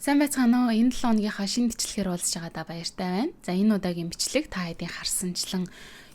Сайн байцгаана уу? Энэ 7 өнөгийн шинэ бичлэгээр уулзж байгаадаа баяртай байна. За энэ удаагийн бичлэг та хэдийн харсанчлан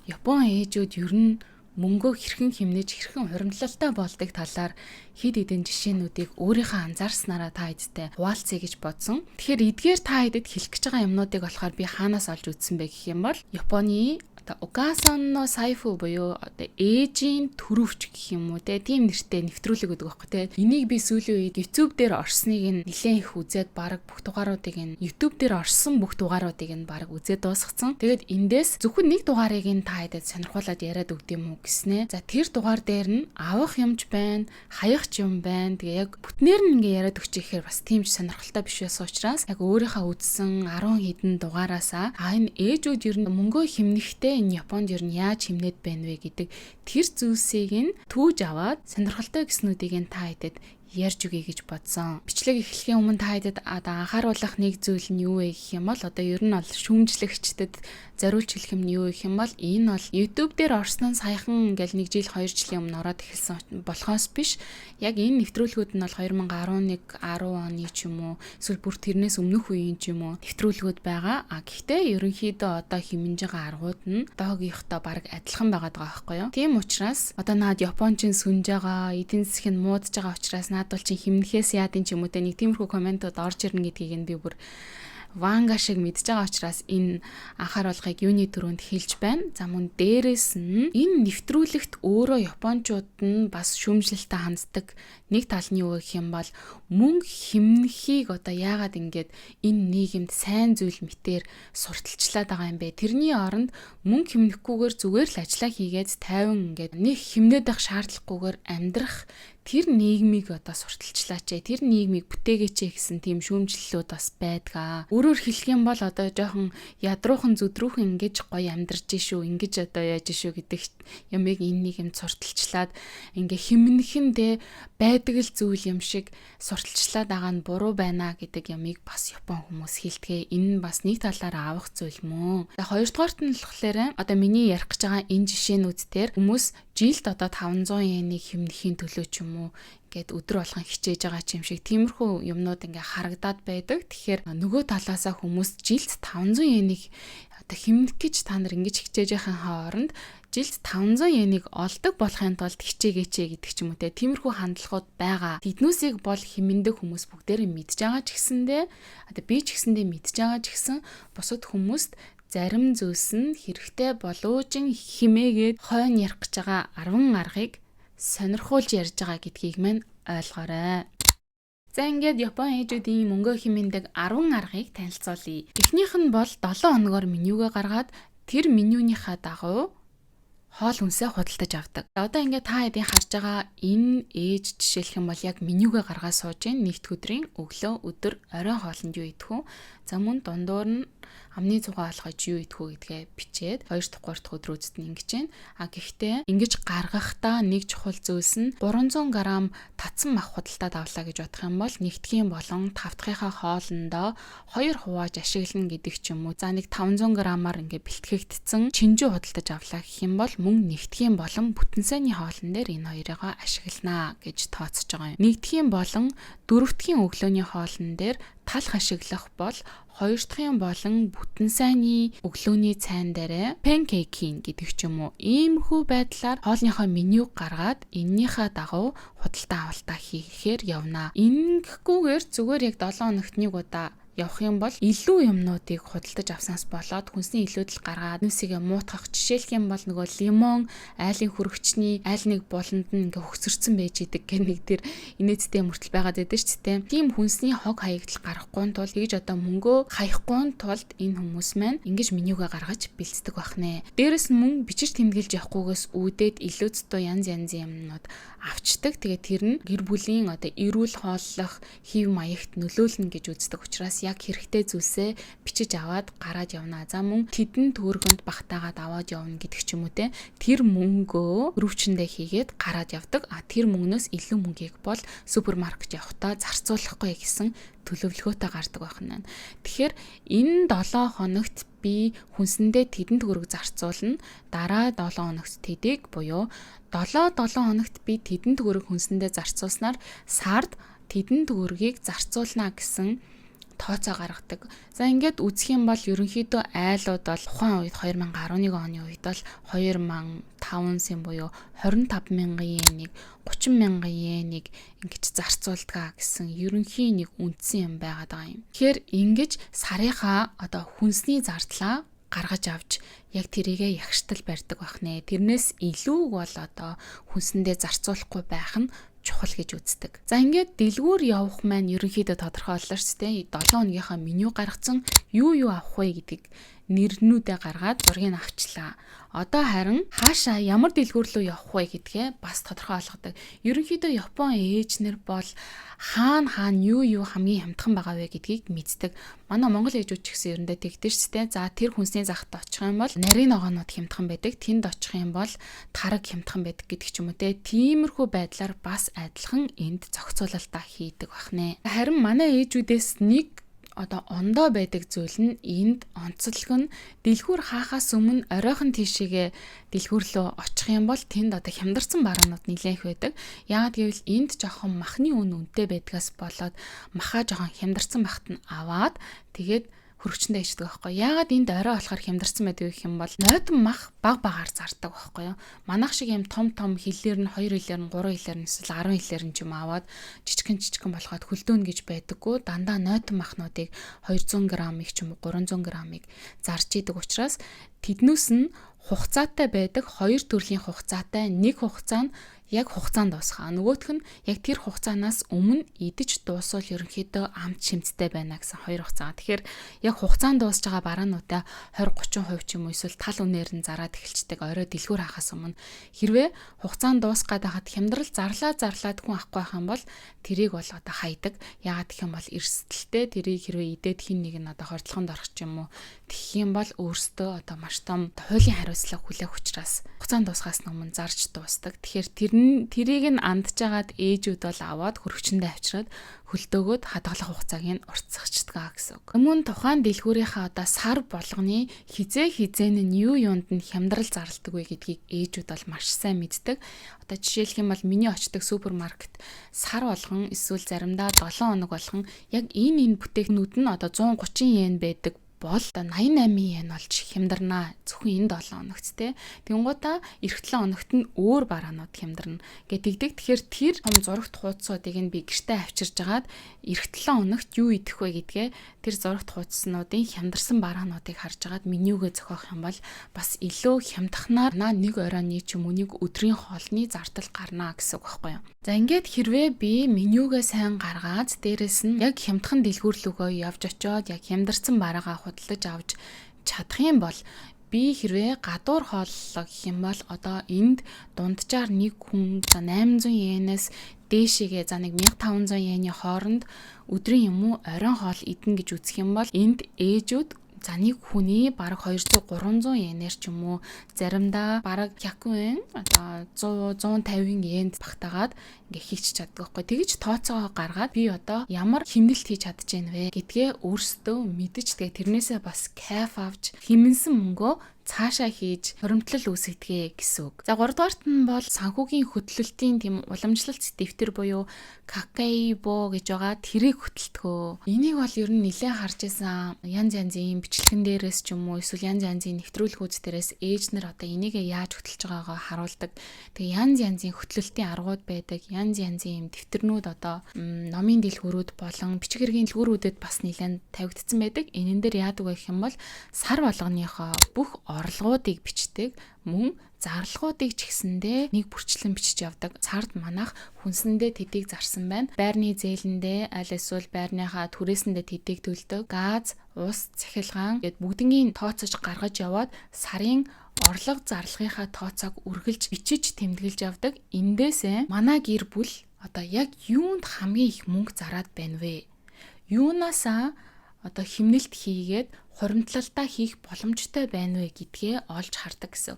Япон ээжүүд ер нь мөнгөө хэрхэн хэмнэж хэрхэн хуримтлалтай болдог талаар хэд хэдэн жишээнүүдийг өөрийнхөө анзаарснараа та хэдтэй хуваалцъя гэж бодсон. Тэгэхээр эдгээр та хэдэд хэлэх гэж байгаа юмнуудыг болохоор би хаанаас олж үзсэн бэ гэх юм бол Японы Окасан но сайфу буюу ээжийн төрөвч гэх юм уу тийм нэртэй нэвтрүүлэг өгдөг байхгүй те. Энийг би сүүлийн үед YouTube дээр орсныг нэлээд их үзээд баг бүх дугааруудыг YouTube дээр орсон бүх дугааруудыг баг үзээд дуусгацсан. Тэгээд эндээс зөвхөн нэг дугаарыг та хэдэд сонирхуулаад яриад өгд юм уу гэснэ. За тэр дугаар дээр нь авах юмч байна, хаях юм байна. Тэгээ яг бүтнээр нь ингээ яриад өгч ихээр бас тийм ч сонирхолтой биш байсан учраас яг өөрийнхөө үзсэн 10 хэдэн дугаараасаа энэ ээжүүд ер нь мөнгөө хэмнэхдээ энэ Японд ер нь яаж хэмнээд байна вэ гэдэг тэр зүйлсийг нь түүж аваад сонирхолтой гэснүүдийг та хэдэд ярьж өгье гэж бодсон. Бичлэг эхлэхийн өмнө та хэдэд анхааруулах нэг зүйл нь юу вэ гэх юм бол ер нь бол шүүмжлэгчдэд зориулж хэлэх юм нь юу гэх юм бол энэ бол YouTube дээр орсон нь саяхан ингээл 1 жил 2 жилийн өмнө ороод эхэлсэн болохоос биш. Яг энэ нэвтрүүлгүүд нь бол 2011 10 оны ч юм уу эсвэл бүр тэрнээс өмнөх үеийн ч юм уу нэвтрүүлгүүд байгаа. Гэхдээ ерөнхийдөө одоо хэмнэж байгаа аргууд нь одоогийнхтой баг адилхан байгаад байгаа байхгүй юу? Тийм учраас одоо наад Япончин сүнж байгаа, эдийн засаг нь муудаж байгаа учраас наад бол чи хэмнэхээс яадын ч юм уу те нэг тиймэрхүү комментууд орж ирнэ гэдгийг нь би бүр ванга шиг мэдж байгаа учраас энэ анхааруулгыг юуны төрөнд хэлж байна. За мөн дээрэс нь энэ нэвтрүүлэгт өөрөө японочууд нь бас шүүмжлэлтэй ханддаг нэг тал нь юу гэх юм бол мөнгө хэмнэхийг одоо яагаад ингэж энэ нийгэмд сайн зүйл мэтэр сурталчлаад байгаа юм бэ? Тэрний оронд мөнгө хэмнэхгүйгээр зүгээр л ажиллаа хийгээд тайван ингэж нэг хэмнээд байх шаардлагагүйгээр амьдрах тэр нийгмийг одоо сурталчлаач, тэр нийгмийг бүтээгээч гэсэн тийм шүүмжлэлүүд бас байдаг. Өөрөөр хэлэх юм бол одоо жоохон ядруухан зүдрүүхэн ингэж гоё амьдарч шүү, ингэж одоо яаж шүү гэдэг ямыг энэ нийгэмд сурталчлаад ингээ хэмнэхэндээ байдаг л зүйл юм шиг сурталчлаад байгаа нь буруу байна гэдэг ямыг бас Япон хүмүүс хэлдэг. Энэ нь бас нэг талаараа авах зүйл мөн. За хоёрдугаарт нь болохоор одоо миний ярих гэж байгаа энэ жишээнүүд дээр хүмүүс жилд одоо 500 йенийг хэмнэхийн төлөө ч юм уу гэд өдөр болгон хичээж байгаа юм шиг тиймэрхүү юмнууд ингээ харагдаад байдаг. Тэгэхээр нөгөө талаасаа хүмүүс жилд 500 йенийг одоо хэмнэх гэж та нар ингэж хичээж байхын хооронд жилд 500 йенийг олдог болохын тулд хичээгээч гэдэг ч юм уу те тиймэрхүү хандлагууд байгаа. Тэднүүсийг бол хэмнэдэг хүмүүс бүгдээрээ мэдж байгаа ч гэсэндээ одоо би ч гэсэндээ мэдж байгаа ч гэсэн бусад хүмүүст зарим зүйлс нь хэрэгтэй болоожин химээгээд хойно ярих гэж байгаа 10 аргыг сонирхуулж ярьж байгаа гэдгийг мань ойлгоорой. За ингээд Япон ээжүүдийн мөнгө хэмнэдэг 10 аргыг танилцуулъя. Эхнийх нь бол 7 хоногоор менюгээ гаргаад тэр менюнийхаа дагуу хоол хүнсээ худалдаж авдаг. Одоо ингээд та хэдийн харж байгаа энэ ээж жишээлх юм бол яг менюгээ гаргаад сууж ийн нэгд өдрийн өглөө өдөр орой хоолнд юу идэх вэ? За мөн дундуур нь амны цугаа алгаж юу идэх вэ гэдгээ бичээд 2 дахь 3 дахь өдөр үзэд нь ингэж байна. Гэхдээ ингэж гаргахдаа нэг чухал зүйлс нь 300 г татсан мах худалдаад авлаа гэж бодох юм бол нэгдгийн болон 5 дахьынхаа хоолндоо 2 хувааж ашиглана гэдэг ч юм уу. За нэг 500 г-аар ингээ бэлтгэгдсэн чинжүү худалдаж авлаа гэх юм бол мөн нэгдгийн болон бүтэн сайнны хоолн дээр энэ хоёрыг ашиглана гэж тооцож байгаа юм. Нэгдгийн болон дөрөвдгийн өглөөний хоолн дээр талх ашиглах бол 2 дахьын болон бүтэн сайнны өглөөний цайн дээр панкейкин гэдэг ч юм уу. Иймэрхүү байдлаар хоолныхоо менюг гаргаад эннийхээ дагуу худалдаа авалтаа хийхээр явна. Ингэхгүйгээр зүгээр яг 7 хоногт нэг удаа явах юм бол илүү юмнуудыг худалдаж авсанаас болоод хүнсний илүүдэл гаргаад нүсийг муутгах. Жишээлх юм бол нөгөө лимон айлын хүрэгчний айл нэг болонд нь ингээ хөгсөрцөн байж идэг гэх нэг тэр инээдтэй мөртөл байгаад байдаг ч тийм. Тийм хүнсний хог хаягдал гарахгүй тул тэгж одоо мөнгөө хаяхгүй тулд энэ хүмүүс маань ингэж менюгээ гаргаж бэлддэг байх нэ. Дээрэс нь мөн бичиж тэмдэглэж явахгүйгээс үүдээд илүү зөте янз янзын юмнууд авчдаг. Тэгээ тэр нь гэр бүлийн одоо эрүүл хооллох хэв маягт нөлөөлнө гэж үздэг учраас яг хэрэгтэй зүйлсээ бичиж аваад гараад явна. За мөн тэдэн төгрөгөнд багтаагаад аваад явна гэдэг ч юм уу те. Тэр мөнгөө өрөвчөндөө хийгээд гараад явдаг. Тэр мөнгнөөс илүү мөнгийг бол супермаркет явахдаа зарцуулахгүй гэсэн төлөвлөгөөтэй гардаг байна. Тэгэхээр энэ 7 хоногт би хүнсэндээ тэдэн төгрөг зарцуулна. Дараа 7 хоногт тэдэг буюу 7 хоногт би тэдэн төгрөг хүнсэндээ зарцуулснаар сард тэдэн төгрөгийг зарцуулна гэсэн тооцоо гаргадаг. За ингээд үзэх юм бол ерөнхийдөө айлууд бол тухайн үед 2011 оны үед бол 2005 сая буюу 25 мянган йенийг 30 мянган йенийг ингэж зарцуулдаг гэсэн ерөнхий нэг үндсэн юм байгаад байгаа юм. Тэгэхээр ингэж сарынхаа одоо хүнсний зардлаа гаргаж авч яг тэрийгэ ягштал барьдаг байх нэ. Тэрнээс илүү бол одоо хүнсэндээ зарцуулахгүй байх нь чухал гэж үздэг. За ингээд дэлгүүр явах маань ерөнхийдөө тодорхойллоо шүү дээ. 7 хоногийнхаа меню гаргацсан юу авах вэ гэдэг нэрнүүдээ гаргаад зургийг авчлаа. Одоо харин хаашаа ямар дэлгүүр рүү явах вэ гэдгээ бас тодорхой болгодог. Ерөнхийдөө Япон ээжнэр бол хаана юу хамгийн хямдхан байгаа вэ гэдгийг мэддэг. Манай Монгол ээжүүд ч гэсэн ерөндөө тэгдэж штэ. За тэр хүнсний захад очих юм бол нарийн ногоонууд хямдхан байдаг. Тэнд очих юм бол тараг хямдхан байдаг гэдэг ч юм уу те. Тиймэрхүү байдлаар бас адилхан энд зохицуулалтаа хийдэг бахнэ. Харин манай ээжүүдээс нэг одоо ондоо байдаг зүйл нь энд онцлог нь дэлгүүр хаахаас өмнө оройхон тийшээгээ дэлгүүр рүү очих юм бол тэнд одоо хямдарсан баруунууд нэлээх байдаг. Яагаад гэвэл энд жоохон махны үнэтэй байдгаас болоод махаа жоохон хямдарсан бахт нь аваад тэгээд хөрөгчөндөө ичдэг байхгүй. Яагаад энд орой болохоор хямдарсан байдаг гэх юм бол нойтон мах багаар зардаг байхгүй юу. Манайх шиг юм том хиллээр нь 2 хиллээр нь 3 хиллээр нь эсвэл 10 хиллээр нь ч юм аваад жижигхэн болгоод хөлдөөн гэж байдаггүй. Дандаа нойтон махнуудыг 200 г-ыг ч юм уу 300 г-ыг зарж идэг учраас тэднүүс нь хугацаатай байдаг. 2 төрлийн хугацаатай. Нэг хугацаа нь яг хугацаанд дуусгаа. Нөгөөх нь яг тэр хугацаанаас өмнө идэж дуусвал ерөнхийдөө амт шимттэй байна гэсэн 2 хугацаа. Тэгэхээр яг хугацаанд дуусж байгаа бараануудаа 20-30% ч юм уу эсвэл тал үнээр нь зараад эхэлцдэг орой дэлгүүр хахаас өмнө. Хэрвээ хугацаанд дуусгаад байхад хямдрал зарлаад хүн авахгүй байх юм бол тэрийг бол одоо хайдаг. Яагаад гэх юм бол эрсдэлтэй тэрийг хэрвээ идээд хин нэг нь одоо хордлохонд орох ч юм уу тэгэх юм бол өөртөө одоо маш том хуулийн хариуцлага хүлээх учраас хугацаанд дуусгаас өмнө зарж дуустдаг. Тэгэхээр тэрийг нь андж агаад ээжүүд бол аваад хөрөгчөндөө авчираад хөлдөөгөөд хадгалах хугацааг нь уртсахчдаг гэсэн үг. Өмнө тухайн дэлгүүрийнхаа одоо сар болгоны хизээн нь юунд нь хямдрал зарладаг вэ гэдгийг ээжүүд бол маш сайн мэддэг. Одоо жишээлх юм бол миний очдог супермаркет сар болгон эсвэл заримдаа 7 хоног болгон яг энэ бүтээгнүүд нь одоо 130 йен байдаг бол 88 йен болж хямдарнаа зөвхөн энэ 7 хоногт те. Тэнгуудаа эх 7 хоногт нь өөр бараанууд хямдарна гэдэг. Тэгэхээр тэр том зурагт хуудсуудыг нь би гэртээ авчирж агаад эх 7 хоногт юу идэх вэ гэдгээ тэр зурагт хуудснуудын хямдарсан бараануудыг харж агаад менюгээ зохиох юм бол бас илүү хямдхнаар нэг оройны ч юм уу нэг өдрийн хоолны зардал гарна гэсэн үг байхгүй юу. За ингээд хэрвээ би менюгээ сайн гаргаад дээрэс нь яг хямдхан дэлгүүрлөгөө явж очиод яг хямдарсан бараагаа худалдаж авч чадах юм бол би хэрвээ гадуур хооллоо гэх юм бол одоо энд дунджаар нэг хүн 800 йенээс дээшээгээ за нэг 1500 йены хооронд өдрийн юм уу оройн хоол идэнэ гэж үзэх юм бол энд ээжүүд за нэг хүний бараг 200-300 йенээр ч юм уу заримдаа бараг 100 йен одоо 100-150 йенд багтаагаад ингээ хийчих чаддаг байхгүй. Тэгэж тооцоогоо гаргаад би одоо ямар хэмнэлт хийж чадчихэв вэ гэдгээ өөрсдөө мэдэж тэгээ тэрнээсээ бас кайф авч хэмнсэн мөнгөө цаашаа хийж хоримтлал үүсгэдэг гэсэн үг. За 3 дугаарт нь бол санхүүгийн хөтлөлтийн тийм уламжлалт дэвтэр буюу Kakeibo гэж байгаа тэрийг хөтэлдэг. Энийг бол ер нь нэлээд харж исэн янз янзын бичлэгэн дээрээс ч юм уу эсвэл янз янзын нэвтрүүлгүүд дээрээс ээжнэр одоо энийг яаж хөтэлж байгаагаа харуулдаг. Тэгээ янз янзын хөтлөлтийн аргууд байдаг. Янз янзын дэвтэрнүүд одоо номын дэлгүүрүүд болон бичиг хэргийн дэлгүүрүүдэд бас нэлээд тавигдсан байдаг. Энэн дээр яадаг вэ гэх юм бол сар болгоныхоо бүх орлогуудыг бичдэг, мөн зарлагуудыг ч гэсэндээ нэг бүрчлэн бичиж явдаг. Цард манах хүнсэндээ тэдийг зарсан байна. Байрны зээлэндээ аль эсвэл байрныхаа түрээсэндээ тэдийг төлдөг. Газ, ус, цахилгаан гэд бүгднийг тооцож гаргаж яваад сарын орлого зарлагынхаа тооцоог үргэлж бичиж тэмдэглэж явдаг. Эндээсээ манай гэр бүл одоо яг юунд хамгийн их мөнгө зараад байна вэ? Юунаасаа одоо хэмнэлт хийгээд хуримтлалтаа хийх боломжтой байна вэ гэдгээ олж хардаг гэсэн.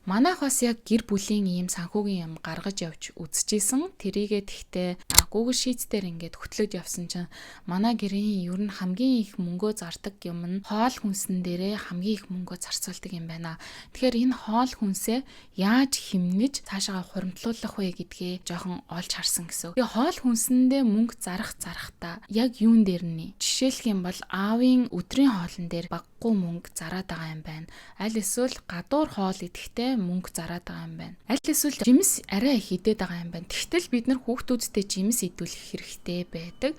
Манайх бас яг гэр бүлийн ийм санхүүгийн юм гаргаж явж үзчихсэн. Тэрийгээ тэгтээ Google Sheets дээр ингээд хөтлөөд явсан чинь манай гэрийн ер нь хамгийн их мөнгөө зардаг юм нь хоол хүнсэн дээрээ хамгийн их мөнгөө зарцуулдаг юм байна. Тэгэхээр энэ хоол хүнсээ яаж хэмнэж цаашаа хуримтлуулах вэ гэдгээ жоохон олж харсан гэсэн. Тэгээ хоол хүнсэндээ мөнгө зарахтаа яг юун дээр нь жишээлх юм бол аавын өдрийн хоолн дээр баггүй мөнгө зараад байгаа юм байна. Аль эсвэл гадуур хоол идэхдээ мөнгө зараад байгаа юм байна. Аль эсвэл жимс арай их идээд байгаа юм байна. Тэгтэл бид нар хүүхдүүдтэй жимс идүүлэх хэрэгтэй байдаг.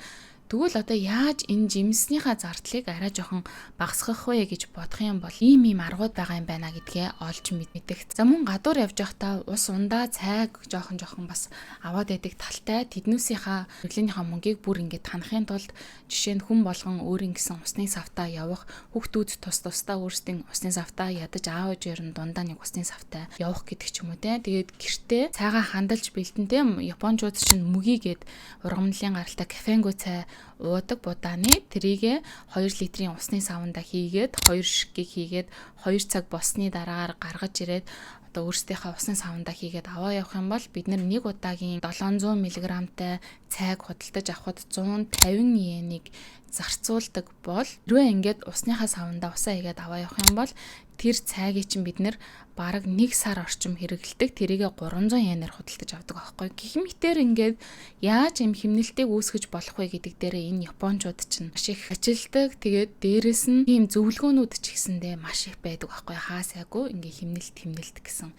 Тэгвэл одоо яаж энэ жимснийхаа зардлыг арай жоохон багасгах вэ гэж бодох юм бол ийм аргууд байгаа юм байна гэдгээ олж мэдэх. За мөн гадуур явж байхдаа ус ундаа цайг жоохон бас аваад байдаг талтай тэднүүсийнхаа хөдөлгөөнийхөө мөнгийг бүр ингээд танахын тулд жишээ нь хүн болгон өөрийн гэсэн усны савтаа явах, хүүхдүүд тусдаа өөрсдийн усны савтаа ядаж аавж ерөн дундаа нэг усны савтаа явах гэдэг ч юм уу те. Тэгээд гэртээ цайгаа хандалж бэлдэн те. Японочууд чинь мөгийгээд ургамлын гаралтай кафенго цай уудаг будааны тэрийгэ 2 литрийн усны саванда хийгээд 2 шигийг хийгээд 2 цаг босны дараагаар гаргаж ирээд одоо өөрсдийнхээ усны саванда хийгээд аваа явах юм бол бид нар нэг удаагийн 700 мг-тай цайг худалдаж авахд 150 йенийг зарцуулдаг бол хэрвээ ингээд усныхаа саванда усаа хийгээд аваа явах юм бол тэр цайгийг чинь бид нэр бараг 1 сар орчим хэрэгэлдэг. Тэрийгэ 300 йенээр худалдаж авдаг аахгүй. Гэх мэтээр ингээд яаж юм хэмнэлтийг үүсгэж болох вэ гэдэг дээрээ энэ японочууд чинь маш их ажилдаг. Тэгээд дээрэс нь ийм зөвлөгөөнүүд ч гэсэндээ маш их байдаг аахгүй. Хаасаагүй ингээд хэмнэлт гэсэн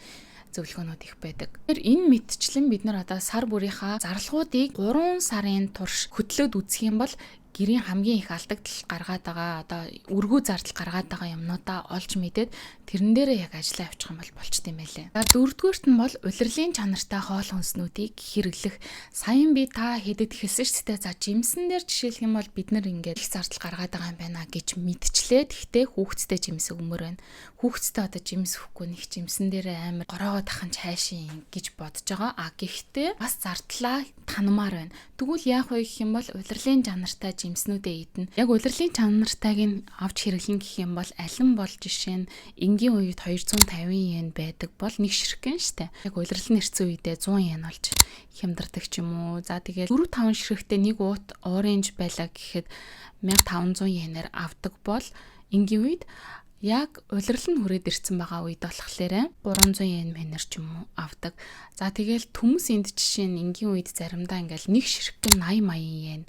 зөвлөгөөнүүд их байдаг. Тэр энэ мэдчлэн бид нар одоо сар бүрийнхаа зарлахуудыг 3 сарын турш хөтлөөд үзэх юм бол гэрийн хамгийн их алдагдал гаргаад байгаа одоо өргөө зардал гаргаад байгаа юмнуудаа олж мэдээд тэрэн дээрээ яг ажиллаа явуучих юм бол болчт юм байлээ. За дөрөвдүгээрт нь бол улирлын чанартай хоол хүнснүүдийг хэрэглэх. Саяхан би та хэдэд хэлсэн шүү дээ. За жимсэн дээр жишээлх юм бол бид нар ингээд их зардал гаргаад байгаа юм байна гэж мэдчлээ. Тэгтээ хүүхэдтэй жимс өгмөр байна. Хүүхэдтэй одоо жимс өгөхгүй нэг жимсэн дээр амар гороогоо тахын чайшин гэж бодож байгаа. А гэхдээ бас зардлаа танамаар байна. Тэгвэл яах вэ гэх юм бол улирлын чанартай жимснүүдээ идэнэ. Яг улирлын чанартайг нь авч хэрэглэн гэх юм бол алин бол жишээ нь энгийн үед 250 йен байдаг бол нэг ширхгэн штэ. Яг улирлын нэрцэн үедээ 100 йен олж хямдардаг ч юм уу. За тэгээд 4-5 ширхэгтэй нэг уут оранж байлаа гэхэд 1500 йенээр авдаг бол энгийн үед яг улирал нь хүрээд ирсэн байгаа үед болохоор 300 йен мэнэр ч юм уу авдаг. За тэгэл төмс энд жишээ нь энгийн үед заримдаа ингээл нэг ширхгэн 80 йен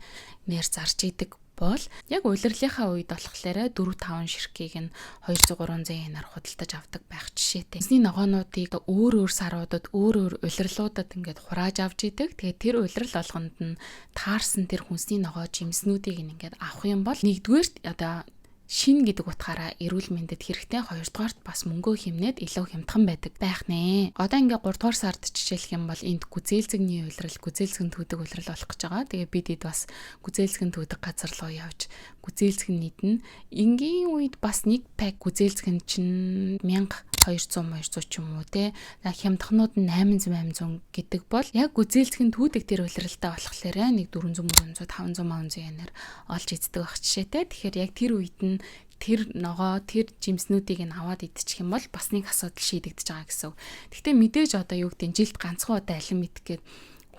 нэр зарж идэг бол яг улирлынхаа үед болохоор 4-5 ширхгийг нь 200-300 йенаар худалдаж авдаг байх жишээтэй. Эсний ногоонуудыг өөр саруудад өөр улирлуудад ингээд хурааж авч идэг. Тэгээд тэр улирал болгонд нь таарсан тэр хүнсний ногоо жимснүүдийг ингээд авах юм бол нэгдүгээрт одоо шин гэдэг утгаараа эрүүл мэндэд хэрэгтэй, хоёрдугаарт бас мөнгөө хэмнээд илүү хямдхан байдаг байх нэ. Одоо ингээ 3 дугаар сард жишээлх юм бол энд гүзээлзэгний улирал, гүзээлзэгэн түүдэг улирал болох гэж байгаа. Тэгээ бид эд бас гүзээлзэгэн түүдэг газар руу явж гүзээлзэгэн нийтнэ. Энгийн үед бас нэг пак гүзээлзэгэн чинь 1200 ч юм уу те. Хямдхнууд нь 800 гэдэг бол яг гүзээлзэгэн түүдэг тэр улиралтай болохоор нэг 400 500 йенээр олж иддэг байх жишээтэй. Тэгэхээр яг тэр үед нь тэр ногоо, тэр жимснүүдийг нь аваад идчих юм бол бас нэг асуудал шийдэгдэж байгаа гэсэн. Гэхдээ мэдээж одоо юу гэдэг нь жилд ганцхан удаа алин мэдэх гээд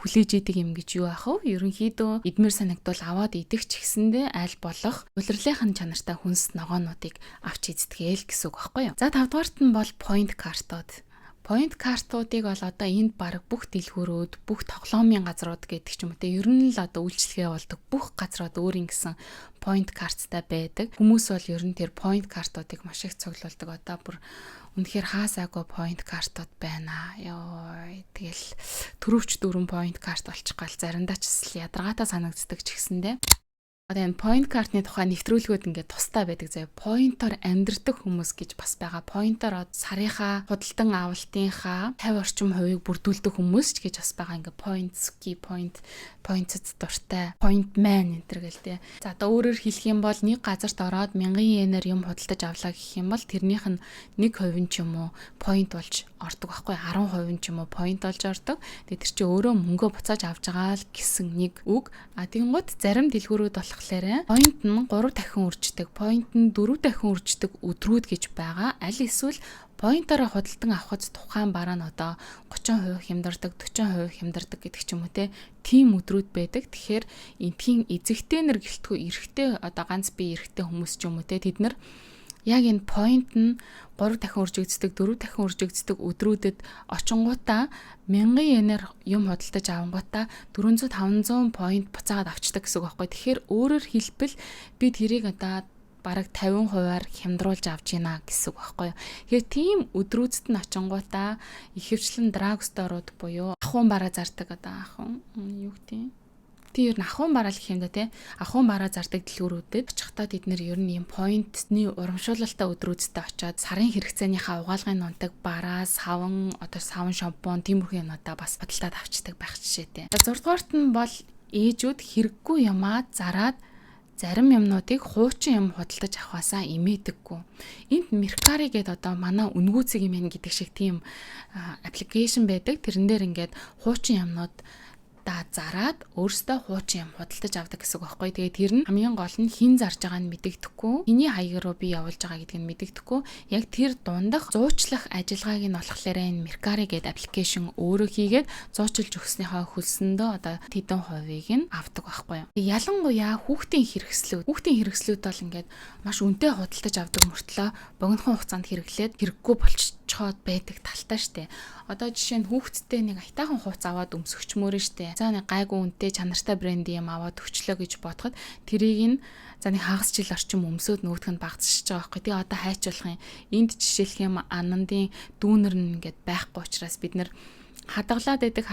хүлээж идэг юм гэж юу аах вэ? Ерөнхийдөө идмэр санагдвал аваад идэх ч гэсэндээ аль болох улирлынхын чанартай хүнс ногоонуудыг авч иддэг гэсэн үг байхгүй юу? За 5 дугаарт нь бол point картууд. Point картуудыг бол одоо энд баг бүх дэлгүүрүүд, бүх тоглоомын газрууд гэдэг ч юм уу те ер нь л одоо үйлчлэгээ болдог бүх газрууд өөрийн гэсэн point карттай байдаг. Хүмүүс бол ер нь тэр point картуудыг маш их цуглуулдаг. Одоо бүр үнэхээр хаасаагүй point картууд байна. Йоо тэгэл төрөвч 4 point карт болчих гал заримдаа ч ядаргаатай санагддаг ч гэсэндээ одоо энэ point картны тухай нэвтрүүлгүүд ингээд тустай байдаг заяа. Поинтоор амьдрдаг хүмүүс гэж бас байгаа. Поинтоор сарынхаа худалдан авалтынхаа 50 орчим хувийг бүрдүүлдэг хүмүүс ч гэж бас байгаа. Ингээд points-ки points дуртай, point man энэ гэл тээ. За одоо өөрөөр хэлэх юм бол нэг газарт ороод 1000 йенээр юм худалдаж авлаа гэх юм бол тэрнийх нь 1% ч юм уу point болж ордог байхгүй 10% ч юм уу point болж ордог. Тэгээд тэр чинь өөрөө мөнгөө буцааж авч байгаа л гэсэн нэг үг. А тэгэнгუთ зарим дэлгүүрүүд болох болохоор point нь 3 дахин үрждэг, point нь 4 дахин үрждэг өдрүүд гэж байгаа. Аль эсвэл поинтаараа худалдан авахд тухайн бараа нь одоо 30% хямдардаг, 40% хямдардаг гэдэг ч юм уу те. Тим өдрүүд байдаг. Тэгэхээр энтхийн эзэгтэй нэр гэлтгүй эрэгтэй одоо ганц бие эрэгтэй хүмүүс ч юм уу те. Тэд нар яг энэ point нь 3 дахин үржигддэг, 4 дахин үржигддэг өдрүүдэд очингуудаа 1000 yen-аар юм худалдаж авангуудаа 400-500 point буцаагаад авчдаг гэсэн үг байхгүй. Тэгэхээр өөрөөр хэлбэл би тэрийг одоо бараг 50%-аар хямдруулж авч гинэ гэсэн үг байхгүй юу. Тэгэхээр тийм өдрүүдэд нь очингуудаа ихэвчлэн драгсторууд буюу ахуйн бараа зардаг одоо юу гэдэг тийм ер нь ахуйн бараа гэх юм да тий. Ахуйн бараа зардаг дэлгүүрүүдэд очихдаа тэд нэр ер нь юм поинтны урамшуулалтаа өдрүүдэд очиод сарын хэрэгцээнийхээ угаалгын нунтаг бараа, савн, одоо савн шампунь тиймэрхүү юмудаа бас бодлоод авчдаг байх жишээтэй. 6 дугаарт нь бол ээжүүд хэрэггүй юмаа зараад зарим юмнуудыг хуучин юм худалдаж авахаасаа имээдэггүй. Энд Mercari гэдэг одоо манай үнгүүцэг юм гэдэг шиг тийм аппликейшн байдаг. Тэрэн дээр ингээд хуучин юмнууд зараад өөрөөсөө хуучин юм худалдаж авдаг гэсэн үг байхгүй. Тэгээд тэр нь хамгийн гол нь хин зарж байгааг нь мэдэгдэхгүй, хэний хаяг руу би явуулж байгаа гэдгийг нь мэдэгдэхгүй. Яг тэр дундах зуучлах ажиллагааг нь болохоор энэ Mercari гэдэг аппликейшн өөрөө хийгээд зуучлж өгснөөхөө хөлсөндөө одоо тэдэн хувийг нь авдаг байхгүй юу. Ялангуяа хүүхдийн хэрэгслүүд бол ингээд маш үнэтэй худалдаж авдаг мөртлөө богинохон хугацаанд хэрэглээд хэрэггүй болчиход байдаг талтай штэ. Одоо жишээ нь хүүхдтэй нэг айтаахан хувц аваад өмсгчмөөрөө штэ. За нэг гайгүй үнэтэй чанартай брендийн юм аваад өчлөө гэж бодоход тэрийг нь за нэг хагас жил орчим өмсөд нөгөөх нь багасчихж байгаа байхгүй. Тэгээ одоо хайчулах юм. Энд жишээлх юм анандын дүүнер нь ингээд байхгүй учраас бид нэр хадгалаад идэг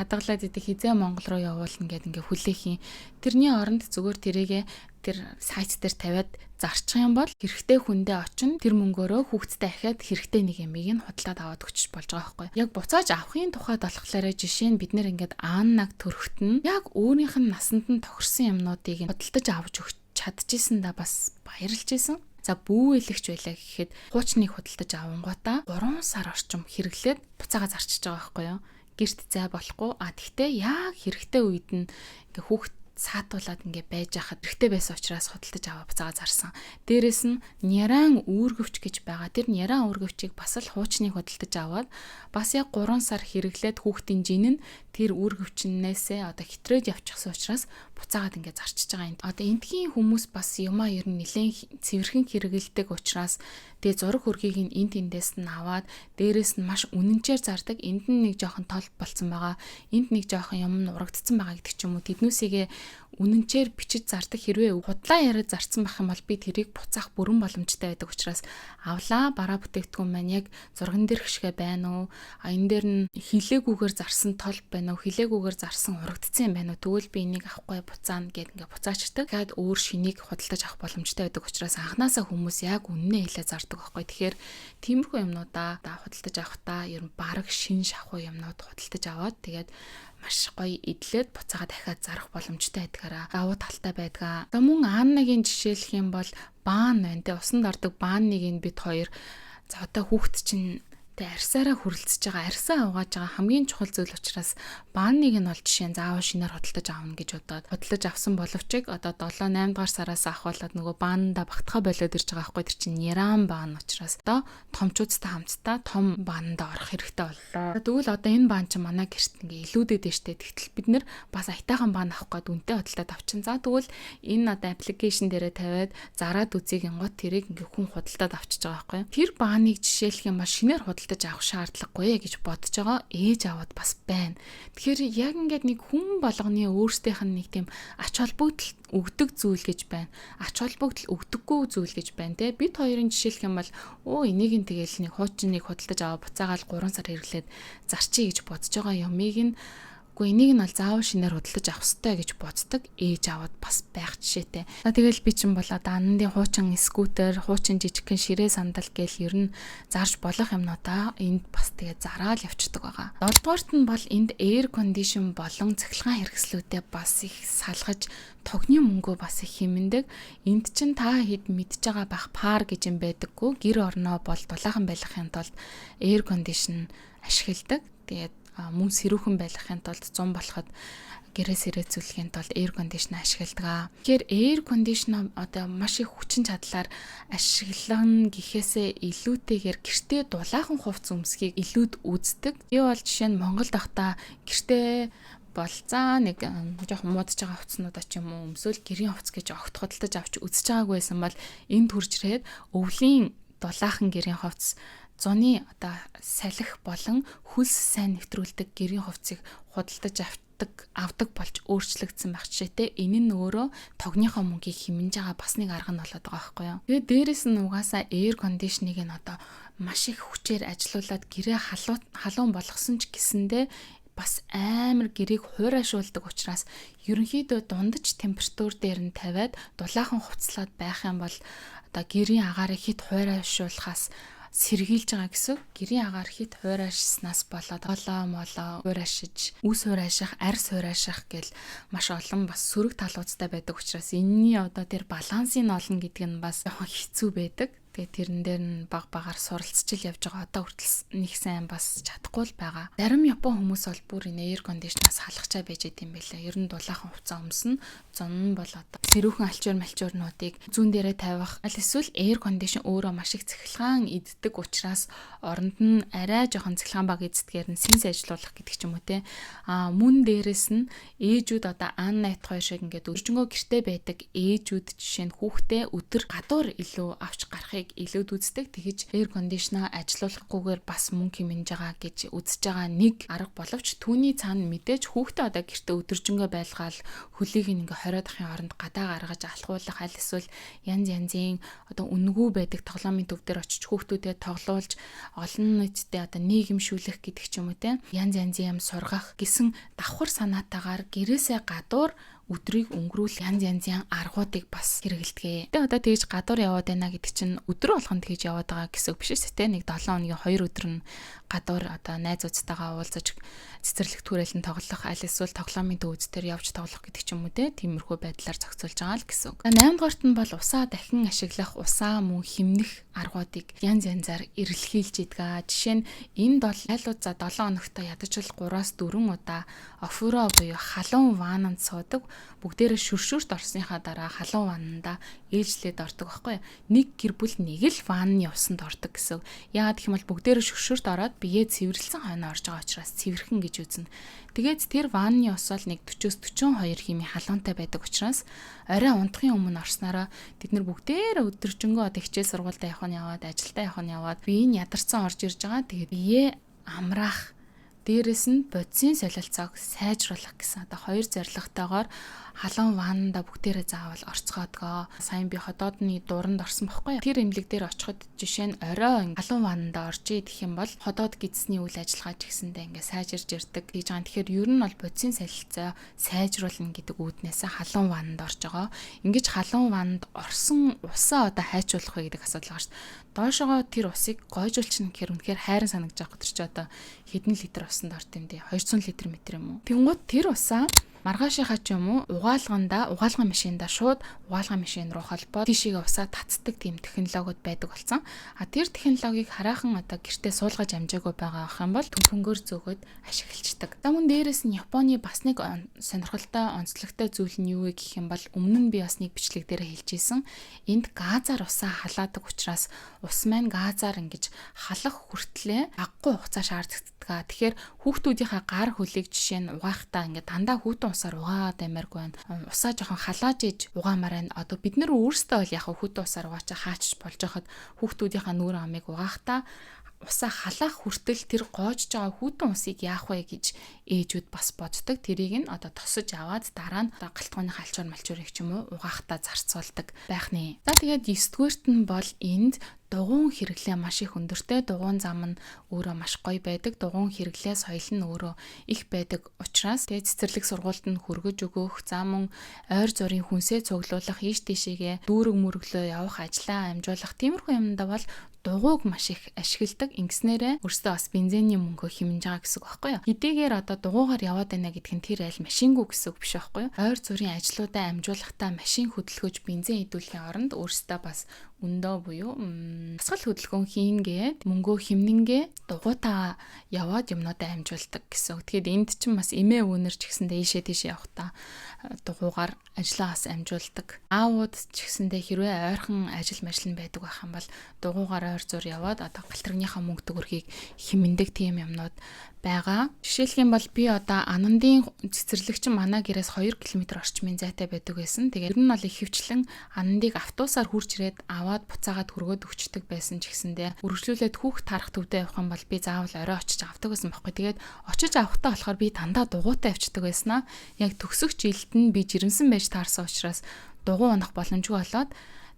хизээ Монгол руу явуулна гэдэг ингээ хүлээх юм. Тэрний оронд зүгээр тэрийгэ тэр сайт дээр тавиад зарчих юм бол хэрэгтэй хүндээ очино. Тэр мөнгөөрөө хүүхдтэй ахиад хэрэгтэй нэг ямиг нь худалдаад аваад өгч болж байгаа байхгүй. Яг буцааж авахын тухайд болохоор жишээ нь бид нэр ингээд ааннаг төрөхт нь яг өөрийнх нь насанд нь тохирсон юмнуудыг худалдаж авч өгч чадчихсан да бас баярлж исэн. За бүүэлэгч байлаа гэхэд хуучныг худалдаж авангуудаа 3 сар орчим хэрэглээд буцаага зарчиж байгаа байхгүй юу. Гэрт зай болохгүй. Тэгтээ яг хэрэгтэй үед нь ингээ хүүхд саатуулаад ингээ байж хахад хэрэгтэй байсан учраас худалдаж аваа буцаага зарсан. Дээрэс нь няран үүргэвч гэж байгаа. Тэр няран үүргэвчийг бас л хуучныг худалдаж аваад бас яг 3 сар хэрэглээд хүүхдийн жин нь тэр үүргэвчнээсээ одоо хитрээд явчихсан учраас буцаагаад ингээ зарчиж байгаа юм. Одоо эндхийн хүмүүс бас юмаа ер нь нэлээд цэвэрхэн хэрэгэлдэг учраас тэгээ зураг хөргийг нь энд тэндээс нь аваад дээрэс нь маш үнэнчээр зардаг. Энд нь нэг жоохон тол болцсон байгаа. Энд нэг жоохон юм урагдсан байгаа гэдэг ч юм уу. Тэднүүсийгээ үнэнчээр бичиж зардаг. Хэрвээ худлаа яриад зарцсан байх юм бол би тэрийг буцаах бүрэн боломжтой байдаг учраас авлаа. Бараа бүтээгдэхүүн маань яг зурган дээр хшгэ байна уу? Энэ дээр нь хилээгүүгээр зарсан тол байна уу? Хилээгүүгээр зарсан урагдсан юм байна уу? Тэгвэл би энийг авахгүй буцаана гэд ингээ буцаачдаг. Тэгэхэд өөр шинийг худалдаж авах боломжтой байдаг учраас анханасаа хүмүүс яг үнэнээ хэлээ зардаг байхгүй. Тэгэхээр тиймэрхүү юмнуудаа худалдаж авахдаа ер нь бараг шин шахуу юмнууд худалдаж аваад тэгээд маш гоё идлээд буцаага дахиад зарах боломжтой байдгаараа давуу талтай байдгаа. За мөн ааннагийн жишээлх юм бол баан байна. Тэ усанд ордог бааныг нь бид хоёр за одоо хүүхд чинь арьсаараа хүрэлцэж байгаа, арьсаа угааж байгаа хамгийн чухал зүйл учраас бааныг нь бол жишээ нь заавал шинээр худалдаж авна гэж бодоод худалдаж авсан боловч одоо 7-8 дугаар сараас ахвалаад нөгөө баананда багтахаа болоод ирж байгаа байхгүй. Тэр чинь няран баан учраас одоо томчуудтай хамтдаа том баананда орох хэрэгтэй боллоо. Тэгвэл одоо энэ баан чинь манай гэрт ингээ илүүдэд штэ. Тэгтэл бид нэр бас аятайхан баан авах гээд үнэтэй худалдаад авчин. За тэгвэл энэ одоо аппликейшн дээрээ тавиад зараад үзье гингот тэрийг ингээ хүн худалдаад авчиж байгаа байхгүй. Тэр бааныг жишээлх юм бол шинээр худалдаж авах шаардлагагүй гэж бодож байгаа ээж аваад бас байна. Тэгэхээр яг ингээд нэг хүн болгоны өөрсдийнх нь нэг тийм ач холбогдол өгдөг зүйл гэж байна. Ач холбогдол өгдөггүй зүйл гэж байна те. Бид хоёрын жишээлх юм бол энийг нь тэгээл нэг хуучныг худалдаж аваа буцаагаал 3 сар хэрэглээд зарчий гэж бодож байгаа юмыг нь энийг нь бол заавал шинээр худалдаж авах хэрэгтэй гэж боддог ээж аваад бас байх жишээтэй. Тэгэл би чинь бол одоо анандын хуучин скутер, хуучин жижигхэн ширээ сандал гээл ер нь зарж болох юмнуудаа энд бас тэгээ зараал явчихдаг байгаа. 7 дугаарт нь бол энд air condition болон цахилгаан хэрэгслүүдэд бас их салгаж тогны мөнгөө бас их хэмндэг. Энд чинь та хэд мэдж байгаа бах пар гэж юм байдаггүй. Гэр орноо бол дулаахан байлгахын тулд air condition ашигладаг. Тэгээд мөн сэрүүхэн байлгахын тулд 100 болоход гэрээс ирээцүүлэхийн тулд air conditioner ашигладаг. Тэгэхээр air conditioner одоо маш их хүчин чадлаар ашиглана гэхээсээ илүүтэйгээр гэртээ дулаахан хувцас өмсөхийг илүүд үздэг. Би бол жишээ нь Монголд байхдаа гэртээ бол за нэг жоохон муудаж байгаа хувцснуудаа ч юм уу өмсөөл гэрийн хувцас гэж огт худалдаж авч үзэж байгаагүй байсан бол энд хүрчрээд өвлийн дулаахан гэрийн хувцас зуны одоо салхи болон хөлс сайн нэвтрүүлдэг гэрийн хувцсыг худалдаж авдаг болж өөрчлөгдсөн байх жишээтэй. Энэ нь өөрөө тогныхоо мөнгийг хэмнэж байгаа бас нэг арга нь болоод байгаа байхгүй юу. Тэгээд дээрэс нь угаасаа air conditioning нь одоо маш их хүчээр ажилуулад гэрээ халуун болгосон ч гэсэндээ бас амар гэрээг хуурайшуулдаг учраас ерөнхийдөө дундаж температур дээр нь тавиад дулаахан хувцлаад байх юм бол одоо гэрийн агаарыг хит хуурайшуулахаас сэргийлж байгаа гэсэн. Гэрийн агаар хит хуурайшснаас болоод молоо хуурайшиж, үс хуурайших, арьс хуурайших гэл маш олон бас сөрөг талуудтай байдаг учраас энэний одоо тэр балансыг олно гэдэг нь бас жоохон хэцүү байдаг. Тэгээ тэрэн дээр нь багаар суралцчил явж байгаа. Одоо хүртэл нэг сайн бас чадахгүй л байгаа. Зарим Япон хүмүүс бол бүр энэ air conditioner-аас халахчаа байж идэм байлаа. Ер нь дулаахан хувцас өмснө. Зун бол одоо сэрүүхэн малчуурнуудыг зүүн дээрээ тавих. Аль эсвэл air conditioner өөрөө маш их цэхлгаан иддэг учраас оронд нь арай жоохон цэхлгаан баг эздгээр нь синс ажиллуулах гэдэг ч юм уу те. Мөн дээрэс нь ээжүүд одоо ан найт хоёр шиг ингээд өржөнгөө гэртээ байдаг ээжүүд жишээ нь хүүхдээ өдөр гадуур илүү авч гарахыг илүүд үздэг. Тэгэж air conditioner ажиллуулахгүйгээр бас мөнгө хэмнэж байгаа гэж үзэж байгаа нэг арга боловч түүний цаана мэдээж хүүхдээ одоо гэртээ өдөржингөө байлгаал хөлийг ингээ хориод ахын оронд гадаа гаргаж алхуулах аль эсвэл янз янзын одоо үнэгүй байдаг тоглоомын төв дээр очиж хүүхдүүдэд тоглуулж олон нийтэд одоо нийгэмшүүлэх гэдэг ч юм уу те янз янзын юм сургах гэсэн давхар санаатаагаар гэрээсээ гадуур өдрийг өнгөрүүл янз янзын аргуудыг бас хэрэгэлдэг. Тэгээ одоо тэгж гадуур яваад байна гэдэг чинь өдөр болгонд тэгж яваад байгаа гэсэн үг биш ээ те. Нэг 7 хоногийн 2 өдөр нь гадуур одоо найзуудтайгаа уулзаж цэцэрлэг түрээлэн тоглох аль эсвэл тоглоомын төвөз дээр явж тоглох гэдэг ч юм уу те. Тиймэрхүү байдлаар зохицуулж байгаа л гэсэн үг. 8 дугаарт нь бол усаа дахин ашиглах, усаа мөн хэмнэх аргуудыг янз янзаар эрэлхийлж идэг. Жишээ нь энд бол айлууд за 7 хоногт ядаж бол 3-4 удаа офуро буюу халуун вананд суудаг. Бүгдээрээ шүршүрт орсныхаа дараа халуун ваннанда ээлжлээд ордог байхгүй юу? Нэг гэр бүл нэг л ванны усанд ордог гэсэн. Яагаад гэх юм бол бүгдээрээ шүршүрт ороод биеэ цэвэрлсэн хойно орж байгаа учраас цэвэрхэн гэж үзнэ. Тэгээд тэр ванны ус бол нэг 40-42 хэмээн халуунтай байдаг учраас орой унтахын өмнө орснараа бид нар бүгдээрээ өдөржингөө одоо хичээл сургуультай явах нь яваад, ажилдаа явах нь яваад бие нь ядарсан орж ирж байгаа. Тэгээд бие амраах дээрэс нь бодисын солилцоог сайжруулах гэсэн одоо хоёр зорилготойгоор халуун ваннанда бүгдээрээ заавал орцгоодгоо. Сайн би ходоодны дууранд орсон бохгүй юу? Тэр эмнэлэг дээр очиход жишээ нь орой халуун ваннанда орж идэх юм бол ходоод гидсний үйл ажиллагаа ч гэсэндээ ингээ сайжирж ирдэг гэж байгаа. Тэгэхээр ер нь бол бодисын солилцоо сайжруулна гэдэг үүднээсээ халуун ваннанд орж байгаа. Ингэж халуун ваннанд орсон усаа одоо хайчуулах вэ гэдэг асуудал байгаа шүү дээ. Доошогоо тэр усыг гойжуулчихна гэхээр үнэхээр хайран санагдаж байгаа. Тэр чи одоо хэдэн литр усанд орд юм дээ? 200 литр метр юм уу? Тэнгууд тэр усаа маргаашийнхаа ч юм уу угаалгын машинда шууд угаалгын машин руу холбоод тийшээ усаа татдаг тийм технологиуд байдаг болсон. Тэр технологиг хараахан одоо гэртээ суулгаж амжаагүй байгаа ах юм бол түнхөнгөөр зөөгөөд ашиглацдаг. За мөн дээрэс нь Японы бас нэг сонирхолтой онцлогтой зүйл нь юу вэ гэх юм бол өмнө нь би бас нэг бичлэг дээр хэлжсэн. Энд газар усаа халаадаг учраас ус маань газар ингэж халах хүртлээр аггүй хугацаа шаарддаг. Тэгэхээр хүүхдүүдийнхээ гар хөлийг жишээ нь угаахтаа ингээд дандаа хүүтэн усаар угаагаад амаргүй байна. Усаа жоохон халааж иж угаамаар байна. Одоо бид нар өөрсдөө бол яг хүүтэн усаар угаачаа хаачж болж байхад хүүхдүүдийнхээ нүүр амыг угаахтаа усаа халаах хүртэл тэр гоожж байгаа хүүтэн усыг яах вэ гэж ээжүүд бас боддог. Тэрийг нь одоо тосож аваад дараа нь галтгооны халчуур малчуурыг ч юм уу угаахтаа зарцуулдаг байх нэ. За тэгээд 9-дүгээрт нь бол энд дугуун хэрэглээ маш их өндөртэй. Дугуун зам нь өөрөө маш гоё байдаг. Дугуун хэрэглээ соёл нь өөрөө их байдаг учраас тэгээд цэцэрлэг сургуульд нь хөргөж өгөх, за мөн ойр зургийн хүнсээ цуглуулах, ийш тийшээгээ дүүрэг мөрөглөө явах, ажлаа амжуулах тиймэрхүү юмдаа бол дугуйг маш их ашигладаг. Ингэснээрээ өөртөө бас бензиний мөнгө хэмнэж байгаа гэсэн үг байхгүй юу? Хэдийгээр одоо дугуйгаар яваад байна гэдэг нь тэр аль машингүй гэсэн үг биш байхгүй юу? Ойр зургийн ажлуудаа амжуулахдаа машин хөдөлгөөж бензин идүүлэхийн оронд өөртөө бас өндөө буюу Асгал хөдөлгөөн хийнгээд мөнгөө хэмнэнгээ дугуйтаа яваад юмнуудаа амжуулдаг гэсэн үг. Тэгэхээр энд чинь бас эмээ өвнөр ч гэсэндээ ийшээ тийшээ явахдаа дугуугаар ажлаа бас амжуулдаг. Аавууд ч гэсэндээ хэрвээ ойрхон ажил мэржил байдаг байх юм бол дугуугаар ойр зур яваад одоо галтрагныхаа мөнгө төгрөгийг хэмндэг тийм юмнууд байгаа. Жишээлх юм бол би одоо Анандын цэцэрлэгч манай гэрээс 2 км орчмын зайтай байдаг байсан. Тэгээд ер нь бол их хөвчлэн Анандыг автобусаар хурж ирээд аваад буцаагаад хүргөөд өгчдөг байсан ч гэсэндээ үргэлжлүүлээд хүүхд тарах төвдөө явах юм бол би заавал орой очиж авдаг байсан байхгүй. Тэгээд очиж авахтаа болохоор би дандаа дугуйтай авчдаг байснаа. Яг төгсөх жилд нь би жирэмсэн байж таарсан учраас дугуй унах боломжгүй болоод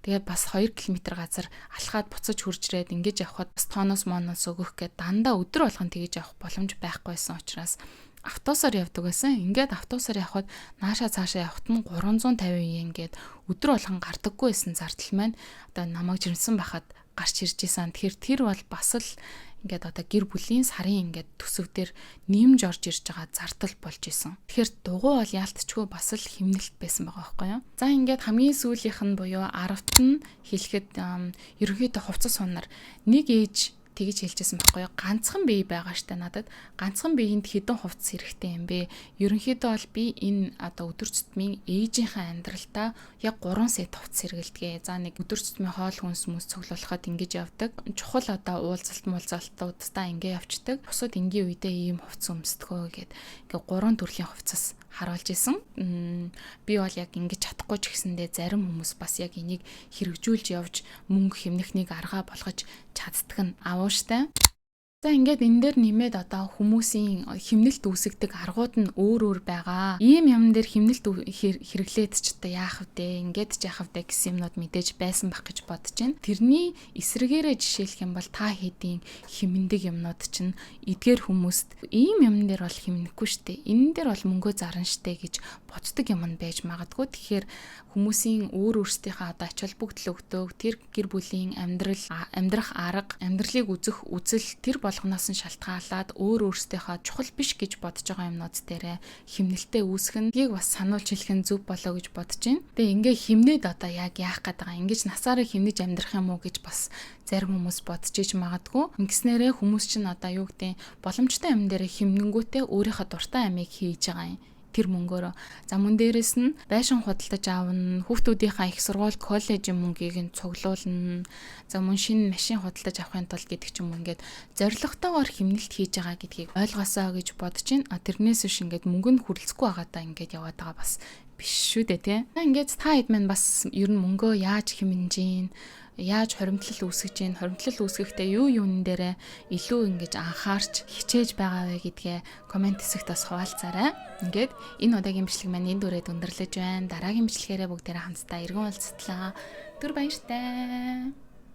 тэгээд бас 2 км газар алхаад буцаж хурж ирээд ингэж явхад бас тооноос моноос өгөх гээд дандаа өдөр болгон тэгэж явах боломж байхгүйсэн учраас автобусаар явдаг байсан. Ингээд автобусаар явхад наашаа цаашаа явахт нь 350 yen гээд өдөр болгон гардаггүй байсан зардал маань одоо намайг жирэмсэн байхад гарч ирж исэн. Тэгэхээр тэр бол бас л ингээд одоо гэр бүлийн сарын ингээд төсөв дээр нэмж орж ирж байгаа зардал болж исэн. Тэгэхээр дугуй бол яалтчгүй бас л хэмнэлт байсан байгаа байхгүй юу? За ингээд хамгийн сүүлийнх нь буюу 10-т нь хэлэхэд ерөнхийдөө хувцас сунаар нэг ээж тэгж хэлжсэн байхгүй юу? Ганцхан бие байгаа штэ надад. Ганцхан биеинд хэдэн хувцас хэрэгтэй юм бэ? Ерөнхийдөө бол би энэ одоо өдөр тутмын ээжийнхээ амьдралдаа яг 3 сет хувцас хэрэгэлдэг. За нэг өдөр тутмын хоол хүнс мөс цуглуулахад ингэж явдаг. Чухал одоо уулзалтуудаа ингэ явцдаг. Бусад энгийн үедээ ийм хувцас өмсдгөө гэд. Ингээ 3 төрлийн хувцас харуулж исэн. Би бол яг ингэж чадахгүй ч гэсэндээ зарим хүмүүс бас яг энийг хэрэгжүүлж явж мөнгө хэмнэхнийг аргаа болгож чаддаг нь авууштай. За ингээд энэ дээр нэмээд одоо хүмүүсийн хэмнэлт үүсгдэг аргууд нь өөр байгаа. Ийм юм дээр хэмнэлт хэрэглээд ч одоо яах вэ? Ингээд ч яах вэ гэсэн юмнууд мэдээж байсан байх гэж бодож байна. Тэрний эсрэгээрээ жишээлх юм бол та хэдийн хэмндэг юмнууд чинь эдгээр хүмүүст ийм юм дээр бол хэмнэхгүй штэ. Энэ дээр бол мөнгөө зарна штэ гэж боддог юм нь байж магадгүй. Тэгэхээр хүмүүсийн өөрсдийнхээ одоо ач холбогдол өгдөг тэр гэр бүлийн амьдрах арга, амьдралыг үзэх үзэл тэр болгоноос нь шалтгаалаад өөрсдийнхөө чухал биш гэж бодож байгаа юмнууд дээрээ хэмнэлтээ үүсгэх нь бас сануулж хэлэх нь зөв болоо гэж бодож байна. Тэгээ ингээ хэмнээд одоо яг яах гээд байгаа. Ингэж насаараа хэмнэж амьдрах юм уу гэж бас зарим хүмүүс бодож иж магадгүй. Ингэснээрээ хүмүүс чинь одоо юу гэдэг боломжтой юм дээр хэмнэнгүүтээ өөрийнхөө дуртай амийг хийж байгаа юм. Тэр мөнгөөрөө. За мөн дээрэс нь байшин худалдаж аавна, хүүхдүүдийнхээ их сургууль, коллежийн мөнгийг нь цуглуулна. За мөн шинэ машин худалдаж авахын тулд гэдэг ч юм ингээд зоригтойгоор хэмнэлт хийж байгаа гэдгийг ойлгосоо гэж бодож байна. Тэрнээс биш ингээд мөнгөнд хүрэлцэхгүй байгаадаа ингээд яваад байгаа бас биш шүү дээ тий. Ингээд та хэд маань бас ер нь мөнгөө яаж хэмнэж гин, яаж хоримтлал үүсгэж гин, хоримтлал үүсгэхдээ юу юунэн дээрээ илүү ингэж анхаарч хичээж байгаа вэ гэдгээ комент хэсэгт бас хуваалцаарай. Ингээд энэ удаагийн бичлэг маань энд үрээд өндөрлөж байна. Дараагийн бичлэгээрээ бүгдээрээ хамтдаа иргэн уулзтлаа. Түр баяртай.